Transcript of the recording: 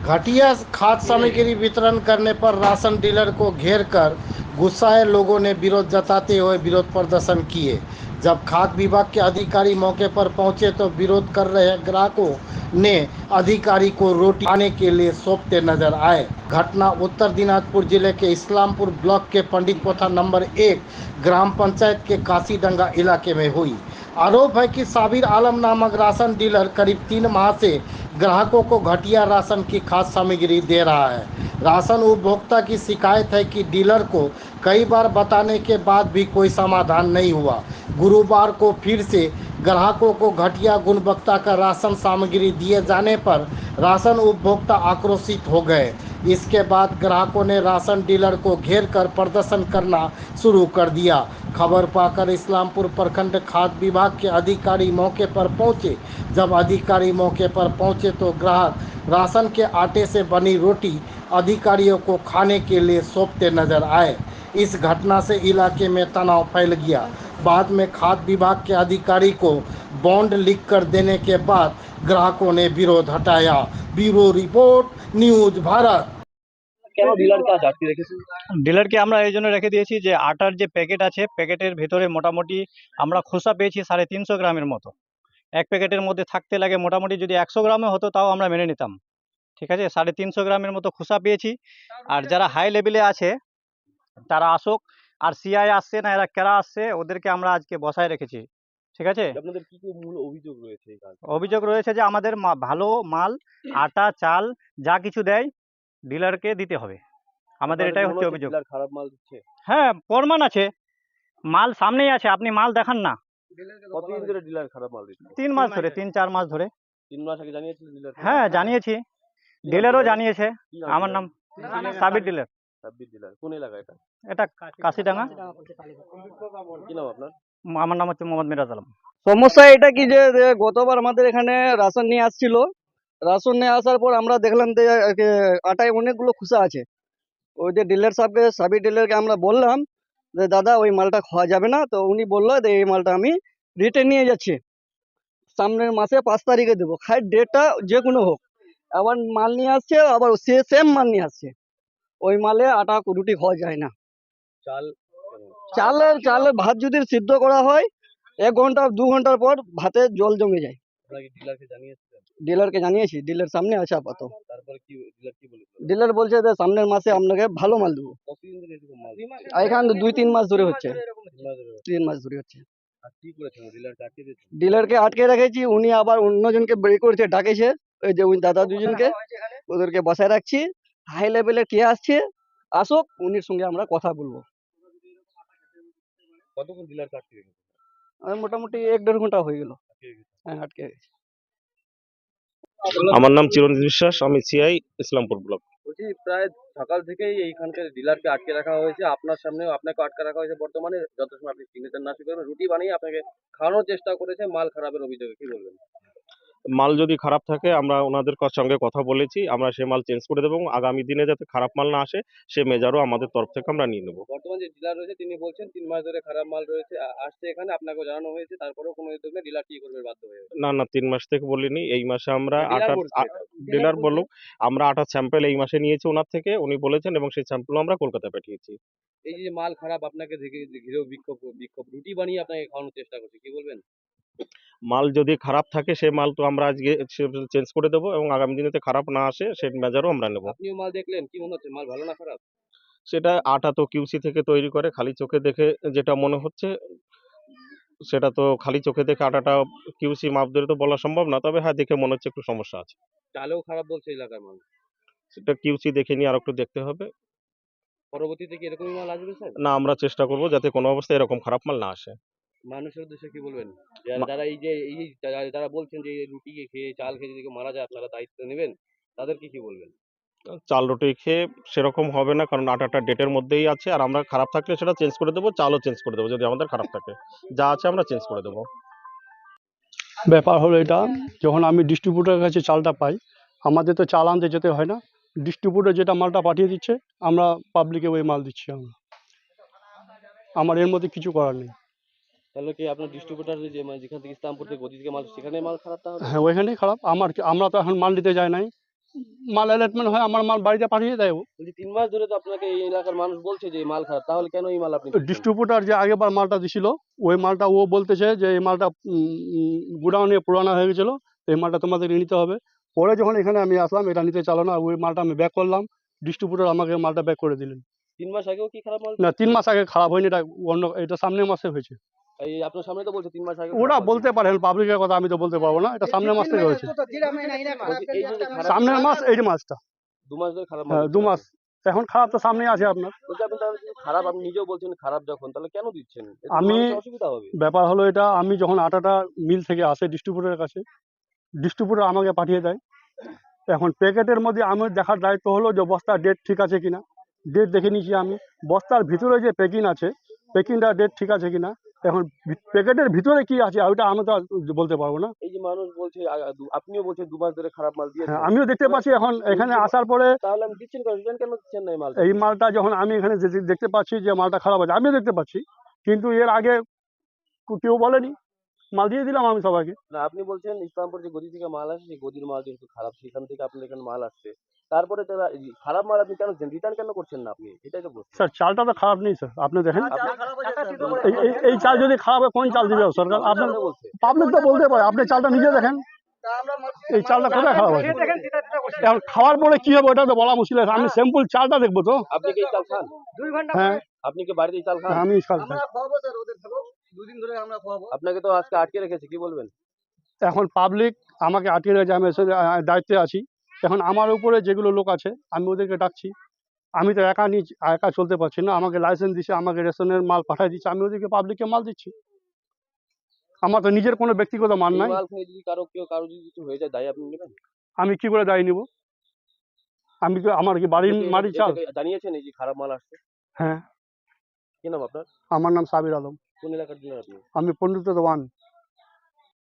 घटिया खाद्य सामग्री वितरण करने पर राशन डीलर को घेर कर गुस्साए लोगों ने विरोध जताते हुए विरोध प्रदर्शन किए। जब खाद्य विभाग के अधिकारी मौके पर पहुंचे तो विरोध कर रहे ग्राहकों ने अधिकारी को रोटी खाने के लिए सौंपते नजर आए। घटना उत्तर दिनाजपुर जिले के इस्लामपुर ब्लॉक के पंडित पोथा नंबर 1 ग्राम पंचायत के काशीडंगा इलाके में हुई। आरोप है कि साबिर आलम नामक राशन डीलर करीब 3 माह से ग्राहकों को घटिया राशन की खाद्य सामग्री दे रहा है। राशन उपभोक्ता की शिकायत है कि डीलर को कई बार बताने के बाद भी कोई समाधान नहीं हुआ। गुरुवार को फिर से ग्राहकों को घटिया गुणवत्ता का राशन सामग्री दिए जाने पर राशन उपभोक्ता आक्रोशित हो गए। इसके बाद ग्राहकों ने राशन डीलर को घेर कर प्रदर्शन करना शुरू कर दिया। खबर पाकर इस्लामपुर प्रखंड खाद्य विभाग के अधिकारी मौके पर पहुंचे। जब अधिकारी मौके पर पहुंचे तो ग्राहक राशन के आटे से बनी रोटी अधिकारियों को खाने के लिए सौंपते नजर आए। इस घटना से इलाके में तनाव फैल गया। बाद में खाद्य विभाग के अधिकारी को बॉन्ड लिख कर देने के बाद ग्राहकों ने विरोध हटाया। Bureau report, news Bharat. কেন ডিলারকে আজ আটকে রেখেছেন? ডিলারকে আমরা এই জন্য রেখে দিয়েছি যে আটার যে প্যাকেট আছে প্যাকেটের ভিতরে মোটামুটি আমরা খোসা পেয়েছি 350 গ্রামের মতো। এক প্যাকেটের মধ্যে থাকতে লাগে মোটামুটি যদি 100 গ্রামে হতো তাও আমরা মেনে নিতাম, ঠিক আছে। 350 গ্রামের মতো খোসা পেয়েছি। আর যারা হাই লেভেলে আছে তারা আসুক, আর সিআই আসছে না এরা কারা আসছে ওদেরকে আমরা আজকে বসায় রেখেছি, ঠিক আছে। আপনাদের কি মূল অভিযোগ রয়েছে এই কাজ? অভিযোগ রয়েছে যে আমাদের ভালো মাল আটা চাল যা কিছু দেয় ডিলারকে দিতে হবে, আমাদের এটাই হচ্ছে অভিযোগ। ডিলার খারাপ মাল দিচ্ছে? হ্যাঁ, প্রমাণ আছে, মাল সামনেই আছে, আপনি মাল দেখান না। কতদিন ধরে ডিলার খারাপ মাল দিচ্ছে? 3 মাস ধরে, 3-4 মাস ধরে। 3 মাস আগে জানিয়েছিলেন ডিলার? হ্যাঁ জানিয়েছি, ডিলারও জানিয়েছে। আমার নাম সাবির ডিলার। সাব্বির ডিলার কোন এলাকা এটা? এটা কাশিডাঙ্গা। কি নাম আপনার? আমার নাম হচ্ছে মোহাম্মদ মিরাজ আলম। সমস্যা এটা কি যে গতবার আমাদের এখানে রাশন নিয়ে আসছিল, রাশন নিয়ে আসার পর আমরা দেখলাম যে আটায় অনেকগুলো খুসা আছে। ওই যে ডিলার সাহেবকে, সাবির ডিলারকে আমরা বললাম যে দাদা ওই মালটা খাওয়া যাবে না, তো উনি বললো যে এই মালটা আমি রিটার্ন নিয়ে যাচ্ছি, সামনের মাসে 5 তারিখে দেবো, খাই ডেটটা যে কোনো হোক। আবার মাল নিয়ে আসছে, আবার সে সেম মাল নিয়ে আসছে, ওই মালে আটা রুটি খাওয়া যায় না। চাল চালের ভাত যদি সিদ্ধ করা হয় 1 ঘন্টা 2 ঘন্টার পর ভাতে জল জমে যায়। আপনারা কি ডিলারকে জানিয়েছেন? ডিলারকে জানিয়েছি, ডিলার সামনে আছে আপাতত। তারপরে কি ডিলার কি বলেছে? ডিলার বলছে যে সামনের মাসে আপনাকে ভালো মাল দেবো। কতদিন ধরে এরকম মাল? এখান 2-3 মাস ধরে হচ্ছে, 3 মাস ধরে। 3 মাস ধরে হচ্ছে। আর কি করেছেন? ডিলারকে আটকে দিয়েছেন? ডিলারকে আটকে রেখেছি, উনি আবার অন্যজনকে বের করেছে, ডাকেছে, ওই যে ওই দাদা দুজনকে, ওদেরকে বসায় রাখছি। হাই লেভেলের কে আসছে আসুক, উনির সঙ্গে আমরা কথা বলবো। কতক্ষণ ডিলারকে আটকে রেখেছেন? মোটামুটি 1-1.5 ঘন্টা হয়ে গেল। হ্যাঁ, আটকে গেছে। আমার নাম চিরঞ্জিত বিশ্বাস, আমি সিআই ইসলামপুর ব্লক। বলছি প্রায় সকাল থেকেই এইখানকার ডিলারকে আটকে রাখা হয়েছে, আপনার সামনেও আপনাকে আটকে রাখা হয়েছে। বর্তমানে যত সময় আপনি সিগনেচার না করবেন রুটি বানিয়ে আপনাকে খাওয়ানোর চেষ্টা করেছে মাল খারাপের অভিযোগে, কি বলবেন? মাল যদি খারাপ থাকে আমরা ওনাদের সঙ্গে কথা বলেছি, আমরা সে মাল চেঞ্জ করে দেবো এবং আগামী দিনে যাতে খারাপ মাল না আসে সে মেজারও আমাদের তরফ থেকে আমরা নিয়ে নেবো। বর্তমান যে ডিলার রয়েছে তিনি বলছেন 3 মাস ধরে খারাপ মাল রয়েছে, আসছে এখানে আপনাকেও জানানো হয়েছে, তারপরেও কোনো উদ্যোগ নেই, ডিলার কি করবে বাধ্য হয়ে? না 3 মাস থেকে বলিনি, এই মাসে আমরা ডিলার আটা বলছে এটা। ডিলার বলুক, আমরা আটার স্যাম্পল এই মাসে নিয়েছি ওনার থেকে, উনি বলেছেন এবং সেই স্যাম্পল আমরা কলকাতায় পাঠিয়েছি। এই যে মাল খারাপ আপনাকে ঘিরেও বিক্ষোভ বিক্ষোভ রুটি বানিয়ে আপনাকে খাওয়ানোর চেষ্টা করছে, কি বলবেন? মাল যদি খারাপ থাকে সে মাল তো আমরা আজকে চেঞ্জ করে দেবো এবং আগামী দিনেতে খারাপ না আসে সে মেজারও আমরা নেবো। আপনিও মাল দেখলেন, কি মনে হচ্ছে মাল ভালো না খারাপ? সেটা আটা তো কিউসি থেকে তৈরি করে, খালি চোখে দেখে যেটা মনে হচ্ছে সেটা তো খালি চোখে দেখে আটাটা কিউসি মাপ ধরে তো বলা সম্ভব না, তবে হ্যাঁ দেখে মনে হচ্ছে একটু সমস্যা আছে। চালেও খারাপ বলছে এলাকার মানুষ। সেটা কিউসি দেখে নিয়ে আর একটু দেখতে হবে। পরবর্তীতে কি এরকমই মাল আসবে স্যার? না, আমরা চেষ্টা করবো যাতে কোনো অবস্থায় এরকম খারাপ মাল না আসে। মানুষের উদ্দেশ্যে কি বলবেন? মা- যারা যারা বলছেন যে এই রুটি খেয়ে চাল খেয়ে যদি কেউ মারা যায় আপনারা দায়িত্ব নেবেন, তাদেরকে কি বলবেন? চাল রুটি খেয়ে সেরকম হবে না, কারণ আটাটা ডেটের মধ্যেই আছে আর আমরা খারাপ থাকলে সেটা চেঞ্জ করে দেবো, চালও চেঞ্জ করে দেবো যদি আমাদের খারাপ থাকে, যা আছে আমরা চেঞ্জ করে দেবো। ব্যাপার হলো এটা, যখন আমি ডিস্ট্রিবিউটারের কাছে চালটা পাই, আমাদের তো চাল আনতে যেতে হয় না, ডিস্ট্রিবিউটার যেটা মালটা পাঠিয়ে দিচ্ছে আমরা পাবলিকে ওই মাল দিচ্ছি। আমার এর মধ্যে কিছু করার নেই। তাহলে কি আপনার ডিস্ট্রিবিউটার যে যেখান থেকে ইসলামপুর থেকে গদি থেকে মাল সেখানে মাল খারাপ তাহলে? হ্যাঁ, ওইখানেই খারাপ। আমরা তো এখন মাল নিতে যাই নাই, মাল অ্যালটমেন্ট হয় আমার মাল বাড়িতে পাঠিয়ে দেয় ও। বলছি 3 মাস ধরে তো আপনাকে এই এলাকার মানুষ বলছে যে এই মাল খারাপ, তাহলে কেন এই মাল আপনি দিচ্ছেন? ডিস্ট্রিবিউটার যে আগেবার মালটা দিছিল ওই মালটা ও বলতেছে যে এই মালটা গোডাউনে পুরানো হয়ে গেছিল, এই মালটা তোমাদের নিতে হবে। পরে যখন এখানে আমি আসলাম এটা নিতে চালো না, ওই মালটা আমি ব্যাক করলাম, ডিস্ট্রিবিউটার আমাকে মালটা ব্যাক করে দিলেন। 3 মাস আগেও কি খারাপ মাল? না 3 মাস আগে খারাপ হয়নি, এটা অন্য, এটা সামনের মাসে হয়েছে। এই আপনার সামনে তো বলছে 3 মাস আগে ওরা খারাপ মাল বলতে পারেন, পাবলিকের কথা আমি তো বলতে পারবো না, এটা সামনের মাস থেকে হয়েছে। দিয়েছে। বলছি এই যে খারাপ সামনের মাস, এই মাসটা 2 মাস ধরে খারাপ মাল হ্যাঁ, 2 মাস এখন খারাপ তো সামনেই আছে আপনার। বলছি আপনি তাহলে যদি খারাপ, আপনি নিজেও বলছেন খারাপ যখন, তাহলে কেন দিচ্ছেন? এতে তো আমি মানুষের অসুবিধা হবে। ব্যাপার হলো এটা, আমি যখন আটাটা মিল থেকে আসে ডিস্ট্রিবিউটারের কাছে, ডিস্ট্রিবিউটার আমাকে পাঠিয়ে দেয়। এখন প্যাকেটের মধ্যে আমার দেখার দায়িত্ব হলো যে বস্তার ডেট ঠিক আছে কিনা। ডেট দেখে নিয়েছি আমি, বস্তার ভিতরে যে প্যাকিং আছে প্যাকিংটা ডেট ঠিক আছে কিনা। এখন প্যাকেটের ভিতরে কি আছে ওইটা আমি তো আর বলতে পারবো না। এই যে মানুষ বলছে আপনিও বলছেন 2 মাস ধরে খারাপ মাল হ্যাঁ, দিয়েছেন, আমিও দেখতে পাচ্ছি এখন এখানে আসার পরে তাহলে আমি দিচ্ছেন কেন, রিটার্ন কেন দিচ্ছেন না এই মালটা? এই মালটা যখন আমি এখানে দেখতে পাচ্ছি যে মালটা খারাপ আছে, আমিও দেখতে পাচ্ছি, কিন্তু এর আগে কেউ বলেনি, মাল দিয়ে দিলাম আমি সবাইকে। না আপনি বলছেন ইসলামপুর যে গদি থেকে মাল আসে, সেই গদির মাল যেহেতু খারাপ, সেখান থেকে আপনার এখানে মাল আসছে, তারপরে তারা এই খারাপ মাল আপনি কেন রিটার্ন কেন করছেন না আপনি? এটাই তো বলছেন। স্যার চালটা তো খারাপ নেই স্যার, আপনি দেখেন এই চাল যদি খারাপ হয় কোন চাল দিবে সরকার? আপনার বলছে পাবলিক তো বলতে পারে, আপনি চালটা নিজে দেখেন এই চালটা কোথায় খারাপ আছে। এখন খাওয়ার পরে কি হবে ওটা তো বলা মুশকিল আছে, আমি স্যাম্পল চালটা দেখবো তো। আপনি কি এই চাল খান? হ্যাঁ, আপনি কি বাড়িতে এই চাল খান? আমি চাল খাই। আপনাকে তো আজকে আটকে রেখেছে, কি বলবেন? এখন পাবলিক আমাকে আটকে রেখেছে, আমি এসে দায়িত্বে আছি। এখন আমার উপরে যেগুলো লোক আছে আমি ওদেরকে ডাকছি, আমি তো একা চলতে পারছি না। আমাকে লাইসেন্স দিচ্ছে, আমাকে রেশনের মাল পাঠিয়ে দিচ্ছে, আমি ওদেরকে পাবলিককে মাল দিচ্ছি। আমার তো নিজের কোনো ব্যক্তিগত মান এই নাই। মাল খেয়ে যদি কারো যদি কিছু হয়ে যায়, দায় আপনি নেবেন? আমি কি করে দায়ী নিব? আমি কি, আমার কি বাড়ির মাটির চাল? এটাকে জানিয়েছেন এই যে খারাপ মাল আসছে? হ্যাঁ, কি নাম আপনার? আমার নাম সাবির আলম, কোন এলাকার ডিলার আপনি? আমি পণ্ডিত 1।